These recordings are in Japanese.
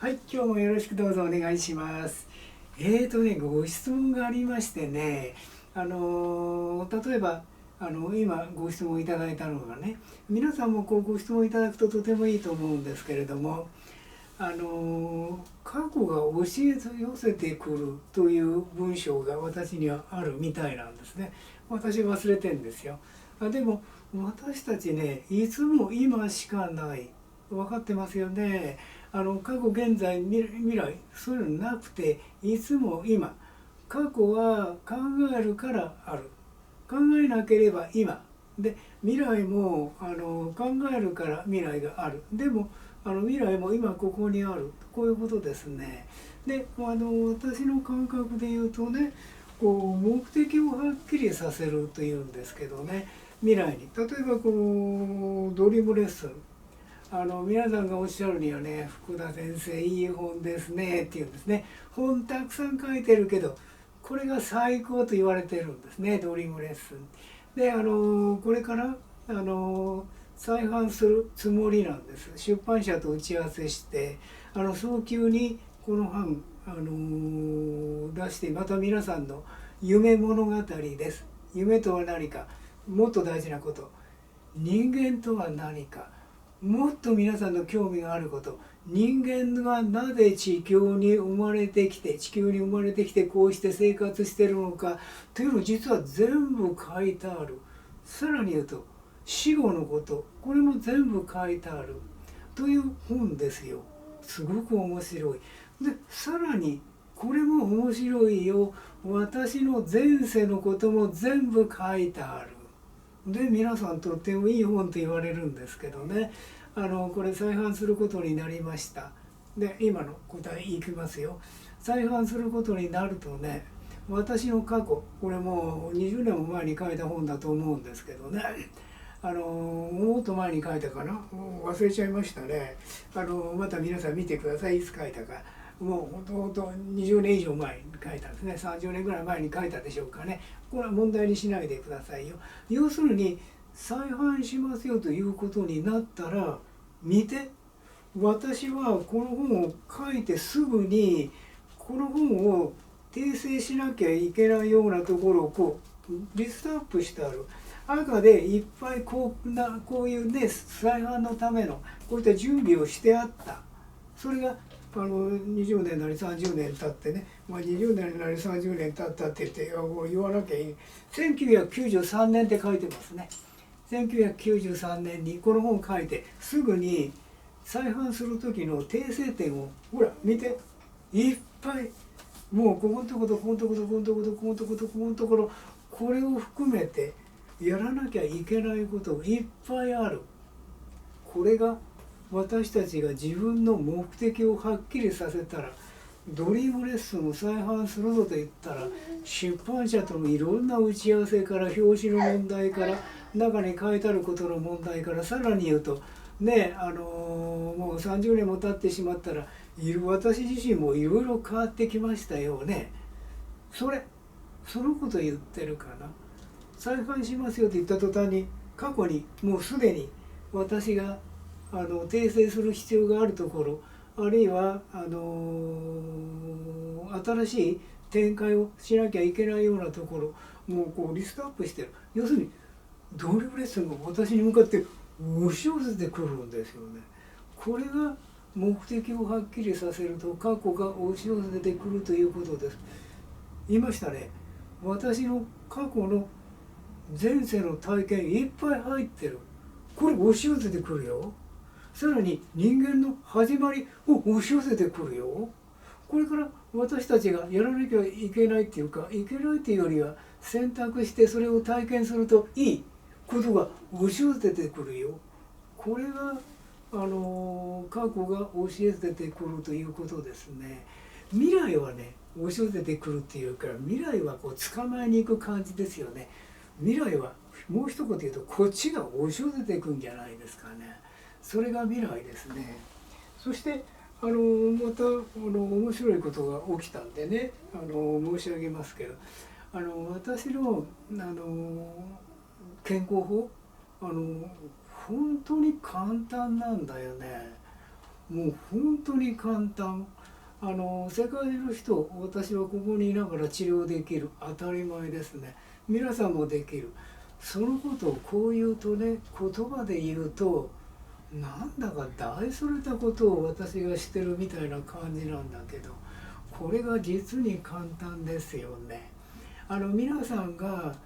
はい、今日もよろしくどうぞお願いします。ご質問がありましてね、例えば、今ご質問いただいたのがね、皆さんもこうご質問いただくととてもいいと思うんですけれども、過去が教え寄せてくるという文章が私にはあるみたいなんですね。私忘れてんですよ。でも私たちね、いつも今しかない。分かってますよね。過去現在未来そういうのなくて、いつも今。過去は考えるからある。考えなければ今で、未来も考えるから未来がある。でも未来も今ここにある、こういうことですね。で私の感覚で言うとね、こう目的をはっきりさせるというんですけどね、未来に例えばこうドリームレッスン、皆さんがおっしゃるにはね、福田先生いい本ですねって言うんですね。本たくさん書いてるけど、これが最高と言われてるんですね、ドリームレッスンで。これから再販するつもりなんです。出版社と打ち合わせして、早急にこの版、出して、また皆さんの夢物語です。夢とは何か、もっと大事なこと、人間とは何か、もっと皆さんの興味があること、人間がなぜ地球に生まれてきてこうして生活してるのかというのを実は全部書いてある。さらに言うと死後のこと、これも全部書いてあるという本ですよ。すごく面白い。でさらにこれも面白いよ、私の前世のことも全部書いてある。で皆さんとってもいい本と言われるんですけどね、これ再販することになりました。で今の答えいきますよ。再販することになるとね、私の過去、これもう20年も前に書いた本だと思うんですけどね、もっと前に書いたかな、もう忘れちゃいましたね。また皆さん見てください、いつ書いたか。もうほんと20年以上前に書いたんですね。30年ぐらい前に書いたでしょうかね。これは問題にしないでくださいよ。要するに再販しますよということになったら、見て、私はこの本を書いてすぐにこの本を訂正しなきゃいけないようなところをこうリストアップしてある。赤でいっぱいこういうね、再販のためのこういった準備をしてあった。それが20年なり30年経ってね、20年なり30年経ったって言わなきゃいい。1993年って書いてますね。1993年にこの本を書いてすぐに再販する時の訂正点をほら見て、いっぱい、もうここのとことここのとことここのとことここのとことここのところ、これを含めてやらなきゃいけないこといっぱいある。これが私たちが自分の目的をはっきりさせたら、ドリームレッスンを再販するぞと言ったら、出版社とのいろんな打ち合わせから、表紙の問題から、中に書いてあることの問題から、さらに言うとね、もう30年も経ってしまったら、私自身もいろいろ変わってきましたよね。そのこと言ってるかな。再販しますよと言った途端に、過去にもうすでに私が訂正する必要があるところ、あるいは新しい展開をしなきゃいけないようなところ、もうこうリストアップしてる。要するにドリブレッスンが私に向かって押し寄せてくるんですよね。これが目的をはっきりさせると過去が押し寄せてくるということです。言いましたね。私の過去の前世の体験いっぱい入ってる。これ押し寄せてくるよ。さらに人間の始まりを押し寄せてくるよ。これから私たちがやらなきゃいけないっていうか、いけないっていうよりは選択してそれを体験するといいことが押し寄せてくるよ。これが過去が押し寄せてくるということですね。未来はね、押し寄せてくるっていうから、未来はこう捕まえに行く感じですよね。未来はもう一言言うとこっちが押し寄せていくんじゃないですかね。それが未来ですね。そしてまた面白いことが起きたんでね、申し上げますけど、私の健康法、本当に簡単なんだよね。もう本当に簡単。世界中の人、私はここにいながら治療できる、当たり前ですね。皆さんもできる。そのことをこう言うとね、言葉で言うとなんだか大それたことを私がしてるみたいな感じなんだけど、これが実に簡単ですよね。皆さんが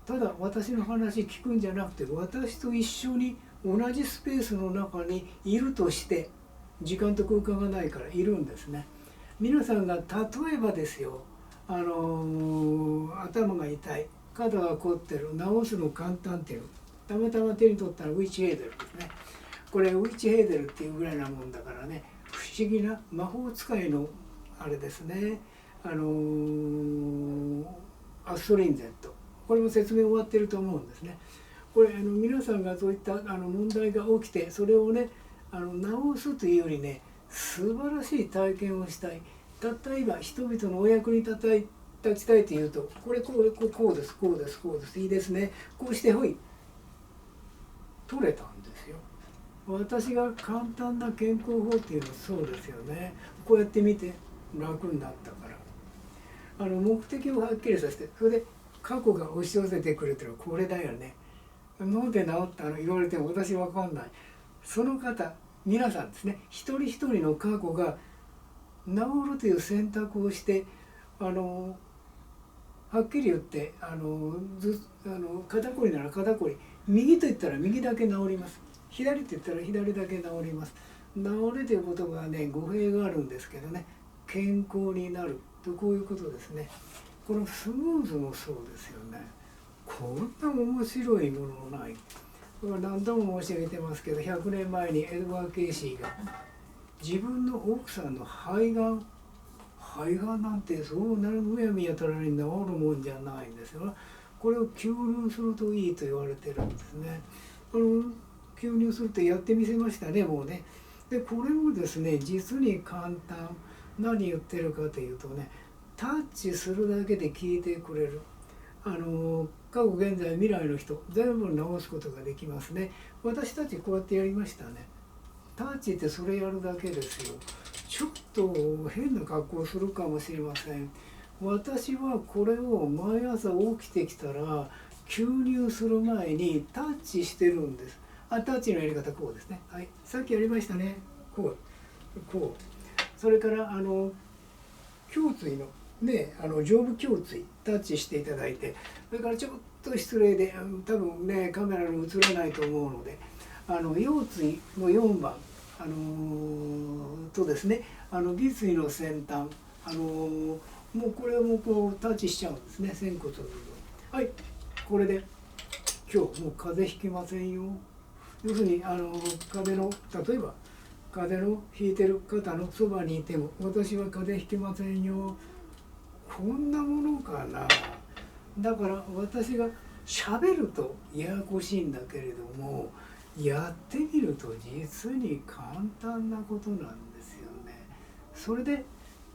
ただ私の話聞くんじゃなくて、私と一緒に同じスペースの中にいるとして、時間と空間がないからいるんですね。皆さんが例えばですよ、頭が痛い、肩が凝ってる、治すの簡単っていう、たまたま手に取ったのはウィッチヘーデルですね。これウィッチヘーデルっていうぐらいなもんだからね、不思議な魔法使いのあれですね。アストリンゼント、これも説明終わってると思うんですね。これ皆さんがそういった問題が起きて、それをね治すというよりね、素晴らしい体験をしたい。たった今人々のお役に立ちたいというと、これこうです、こうです、こうです、いいですね、こうしてほい、取れたんですよ。私が簡単な健康法っていうのはそうですよね。こうやって見て楽になったから、目的をはっきりさせて、それで過去が押し寄せてくれてる、これだよね。脳で治ったの言われても私分かんない。その方、皆さんですね、一人一人の過去が治るという選択をして、はっきり言って、肩こりなら肩こり、右と言ったら右だけ治ります、左と言ったら左だけ治ります。治るということがね、語弊があるんですけどね、健康になると、こういうことですね。このスムーズもそうですよね。こんな面白いものない。何度も申し上げてますけど、100年前にエドワード・ケイシーが自分の奥さんの肺がんなんてそうなるむやみやたらに治るもんじゃないんですよ。これを吸入するといいと言われてるんですね。吸入するってやってみせましたね、もうね。でこれもですね、実に簡単。何言ってるかというとね、タッチするだけで聞いてくれる。過去現在未来の人全部治すことができますね。私たちこうやってやりましたね。タッチってそれやるだけですよ。ちょっと変な格好をするかもしれません。私はこれを毎朝起きてきたら吸入する前にタッチしてるんです。タッチのやり方こうですね。はい、さっきやりましたね。こう。それから胸椎のね、上部胸椎タッチしていただいて、それからちょっと失礼で多分ねカメラに映らないと思うので、腰椎の4番とですね、尾椎の先端、もうこれもこうタッチしちゃうんですね、仙骨の部分。はい、これで今日もう風邪ひきませんよ。要するに風邪の、例えば風邪のひいてる方のそばにいても、私は風邪ひきませんよ。こんなものかな。だから私が喋るとややこしいんだけれども、やってみると実に簡単なことなんですよね。それで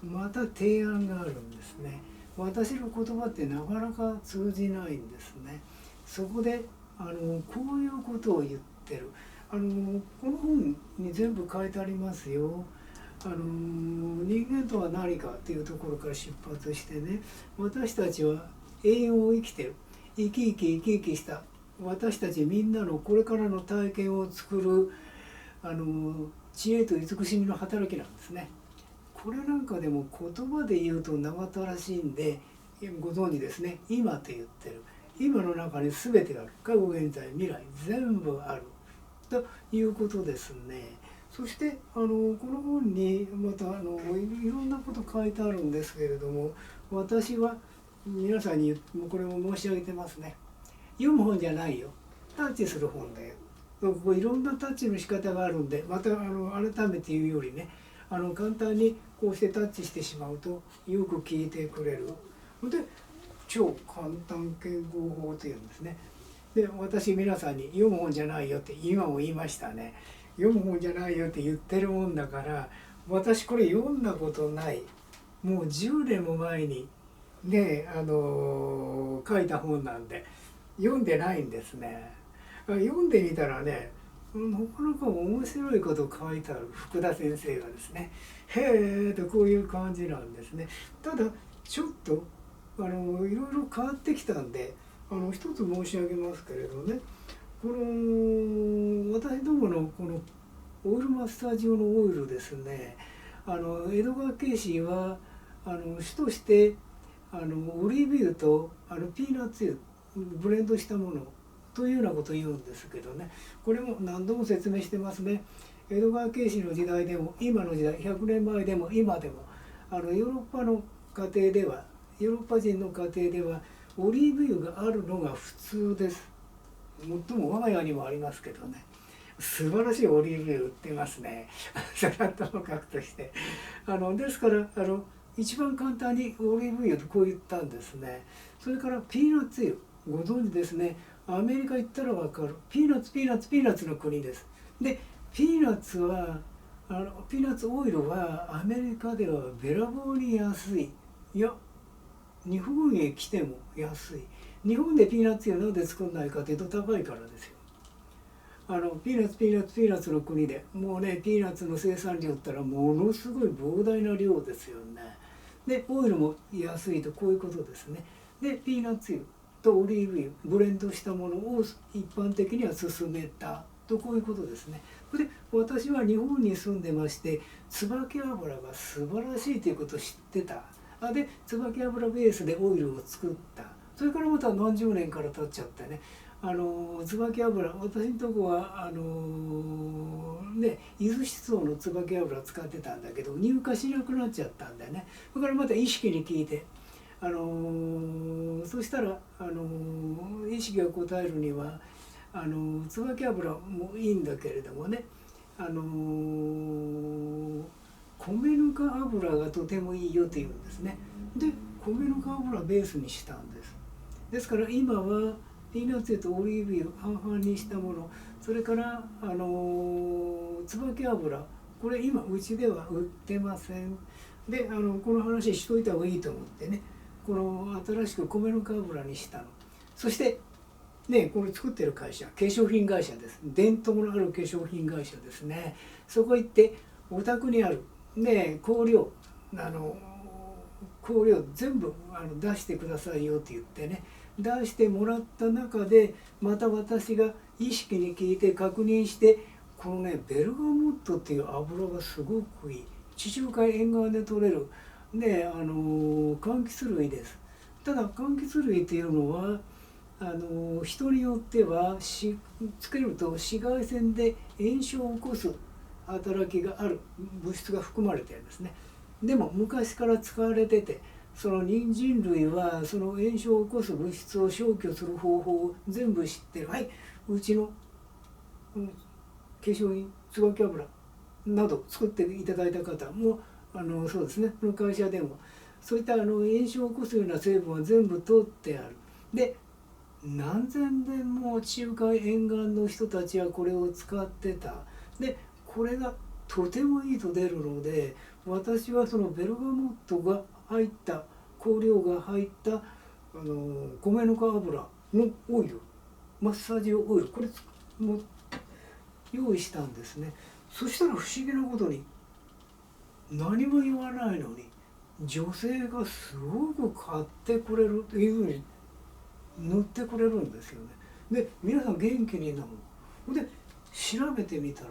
また提案があるんですね。私の言葉ってなかなか通じないんですね。そこでこういうことを言ってる。この本に全部書いてありますよ。人間とは何かっていうところから出発してね、私たちは永遠を生きてる、生き生きした私たちみんなのこれからの体験を作る知恵と慈しみの働きなんですね。これなんかでも言葉で言うと長ったらしいんで、ご存知ですね。今と言ってる。今の中に全てがある。過去現在未来全部あるということですね。そしてこの本にまたいろんなこと書いてあるんですけれども、私は皆さんにこれも申し上げてますね。読む本じゃないよ、タッチする本だよ。ここいろんなタッチの仕方があるんで、また改めて言うよりね、簡単にこうしてタッチしてしまうとよく聞いてくれる。で超簡単健康法というんですね。で私皆さんに読む本じゃないよって今も言いましたね。読む本じゃないよって言ってるもんだから、私これ読んだことない、もう10年も前にね書いた本なんで読んでないんですね。読んでみたらね、なかなか面白いことを書いてある福田先生がですね、へえとこういう感じなんですね。ただちょっといろいろ変わってきたんで一つ申し上げますけれどね、この私どものこのオイルマッサージ用のオイルですね、江戸川慶氏は主としてオリーブ油とピーナッツ油ブレンドしたものというようなことを言うんですけどね、これも何度も説明してますね。江戸川慶氏の時代でも今の時代100年前でも今でもヨーロッパの家庭ではヨーロッパ人の家庭ではオリーブ油があるのが普通です。もっとも我が家にもありますけどね、素晴らしいオリーブ油売ってますね。それはともかくとしてですから一番簡単にオリーブ油とこう言ったんですね。それからピーナッツ油、ご存知ですね。アメリカ行ったら分かる。ピーナッツピーナッツピーナッツの国です。でピーナッツはピーナッツオイルはアメリカではべらぼうに安い。いや日本へ来ても安い。日本でピーナッツ油なんで作んないかというと高いからですよ。ピーナッツピーナッツピーナッツの国でもうねピーナッツの生産量ったらものすごい膨大な量ですよね。でオイルも安いとこういうことですね。でピーナッツ油とオリーブ油ブレンドしたものを一般的には勧めたとこういうことですね。で私は日本に住んでまして椿油が素晴らしいということを知ってた。で椿油ベースでオイルを作った。それからまた何十年から経っちゃってね椿油私のとこは伊豆七島の椿油使ってたんだけど入荷しなくなっちゃったんだよね。それからまた意識に聞いてそしたら意識が応えるには椿油もいいんだけれどもね米ぬか油がとてもいいよというんですね。で米ぬか油ベースにしたんです。ですから今はピーナッツ油とオリーブ油半々にしたもの、それから椿油これ今うちでは売ってません。でこの話しといた方がいいと思ってねこの新しく米ぬか油にしたの。そしてねこれ作ってる会社化粧品会社です。伝統のある化粧品会社ですね。そこ行ってお宅にあるね香料香料全部出してくださいよって言ってね出してもらった中でまた私が意識に聞いて確認してこのねベルガモットっていう油がすごくいい地中海沿岸で取れるね柑橘類です。ただ柑橘類っていうのは人によってはつけると紫外線で炎症を起こす働きがある物質が含まれてるんですね。でも昔から使われててその人参類はその炎症を起こす物質を消去する方法を全部知ってる。はいうちの、化粧品椿油など作っていただいた方もそうですねこの会社でもそういった炎症を起こすような成分は全部取ってある。で何千年も地中海沿岸の人たちはこれを使ってた。でこれがとてもいいと出るので私はそのベルガモットが入った香料が入った米ぬか油のオイルマッサージ用オイルこれも用意したんですね。そしたら不思議なことに何も言わないのに女性がすごく買ってくれるというふうに塗ってくれるんですよね。で皆さん元気になる。で調べてみたら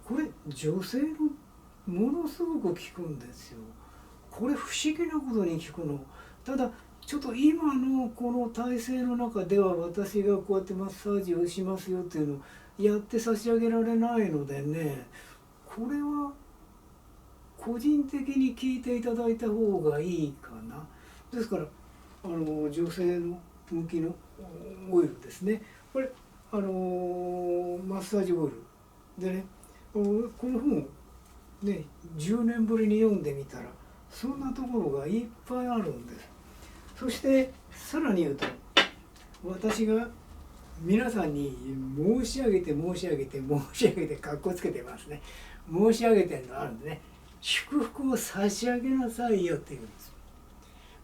これ女性のものすごく効くんですよ。これ不思議なことに効くの。ただちょっと今のこの体制の中では私がこうやってマッサージをしますよっていうのをやって差し上げられないのでねこれは個人的に聞いていただいた方がいいかな。ですから女性の向きのオイルですね。これマッサージオイルでねこの本をね10年ぶりに読んでみたらそんなところがいっぱいあるんです。そしてさらに言うと私が皆さんに申し上げてかっこつけてますね。申し上げてるのあるんでね祝福を差し上げなさいよって言うんです。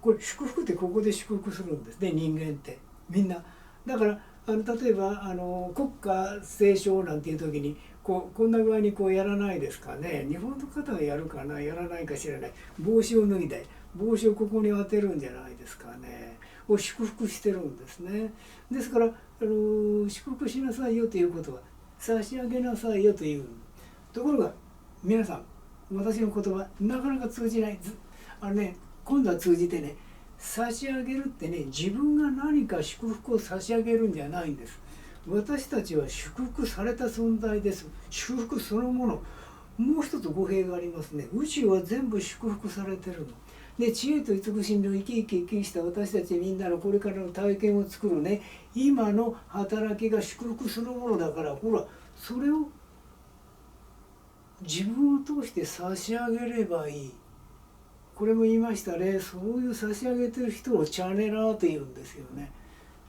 これ祝福ってここで祝福するんですね人間ってみんな。だから例えば国歌斉唱なんていう時にこんな具合にやらないですかね。日本の方はやるかな、やらないか知らない。帽子を脱いで帽子をここに当てるんじゃないですかね。を祝福してるんですね。ですから祝福しなさいよということは差し上げなさいよという。ところが皆さん、私の言葉なかなか通じない。今度は通じてね、差し上げるってね、自分が何か祝福を差し上げるんじゃないんです。私たちは祝福された存在です。祝福そのもの。もう一つ語弊がありますね。宇宙は全部祝福されてるの。で、知恵と慈しみの生き生き生きした私たちみんなのこれからの体験を作るね、今の働きが祝福そのものだから、ほら、それを自分を通して差し上げればいい。これも言いましたね。そういう差し上げてる人をチャネラーと言うんですよね。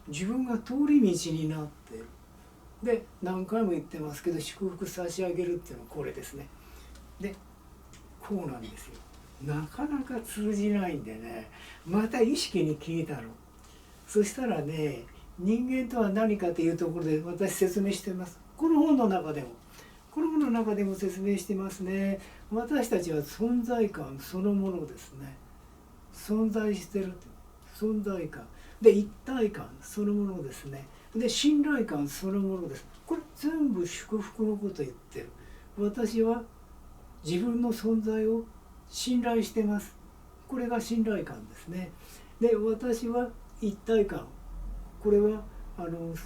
自分が通り道になっている。で、何回も言ってますけど、祝福差し上げるっていうのはこれですね。で、こうなんですよ。なかなか通じないんでね、また意識に聞いたの。そしたらね、人間とは何かというところで私説明してます。この本の中でも説明してますね。私たちは存在感そのものですね。存在してる存在感で、一体感そのものですね。で、信頼感そのものです。これ全部祝福のこと言ってる。私は自分の存在を信頼してます。これが信頼感ですね。で、私は一体感、これは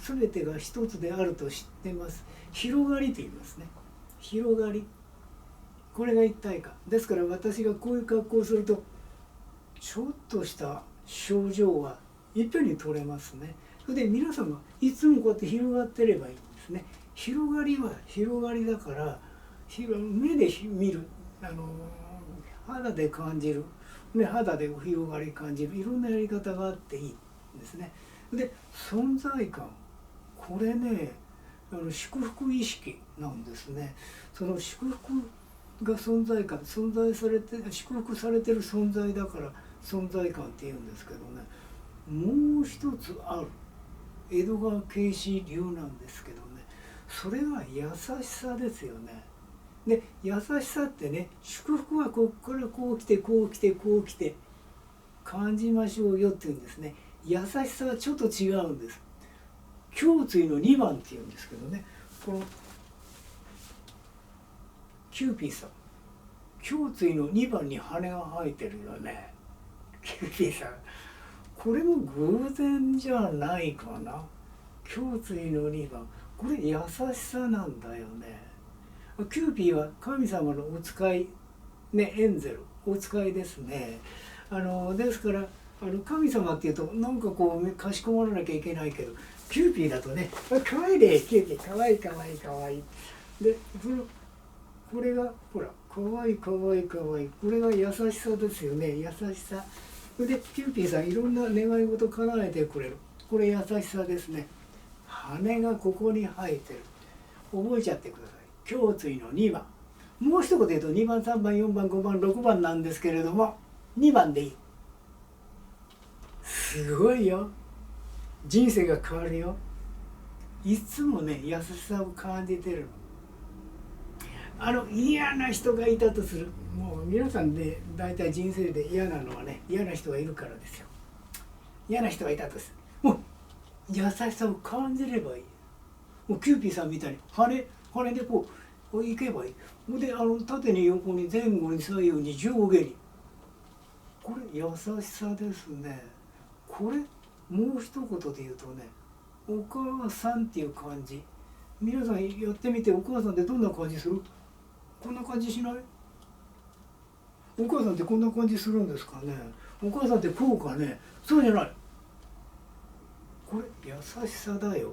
全てが一つであると知ってます。広がりと言いますね。広がり、これが一体感ですから、私がこういう格好をするとちょっとした症状はいっぺんに取れますね。それで皆さんがいつもこうやって広がってればいいんですね。広がりは広がりだから、目で見る、肌で感じる、肌で広がり感じる、いろんなやり方があっていいんですね。で、存在感、これね、祝福意識なんですね。その祝福が存在感、存在されて祝福されてる存在だから存在感っていうんですけどね、もう一つある江戸川慶子流なんですけどね、それが優しさですよね。で、優しさってね、祝福はここからこう来てこう来てこう来て感じましょうよっていうんですね。優しさはちょっと違うんです。胸椎の2番っていうんですけどね、このキューピーさん、胸椎の2番に羽が生えてるよね。キューピーさん、これも偶然じゃないかな。胸椎の2番、これ優しさなんだよね。キューピーは神様のお使い、ね、エンゼル、お使いですね。ですから神様っていうとなんかかしこまらなきゃいけないけど、キューピーだとね、かわいいね、キューピーかわいいかわいいかわいい。で、これがほら、かわいいかわいいかわいい、これが優しさですよね、優しさ。で、キューピーさんいろんな願い事叶えてくれる、これ優しさですね。羽がここに生えてる、覚えちゃってください。胸椎の2番、もう一言言うと2番3番4番5番6番なんですけれども、2番でいい。すごいよ、人生が変わるよ。いつもね、優しさを感じてるの。嫌な人がいたとする、もう皆さんで大体人生で嫌なのはね、嫌な人がいるからですよ。嫌な人がいたとする、もう優しさを感じればいい。もうキューピーさんみたいに羽でこう行けばいい。で、縦に横に前後に左右に上下に、これ優しさですね。これもう一言で言うとね、お母さんっていう感じ。皆さんやってみて、お母さんってどんな感じする？こんな感じしない？お母さんってこんな感じするんですかね。お母さんってこうかね。そうじゃない。これ優しさだよ。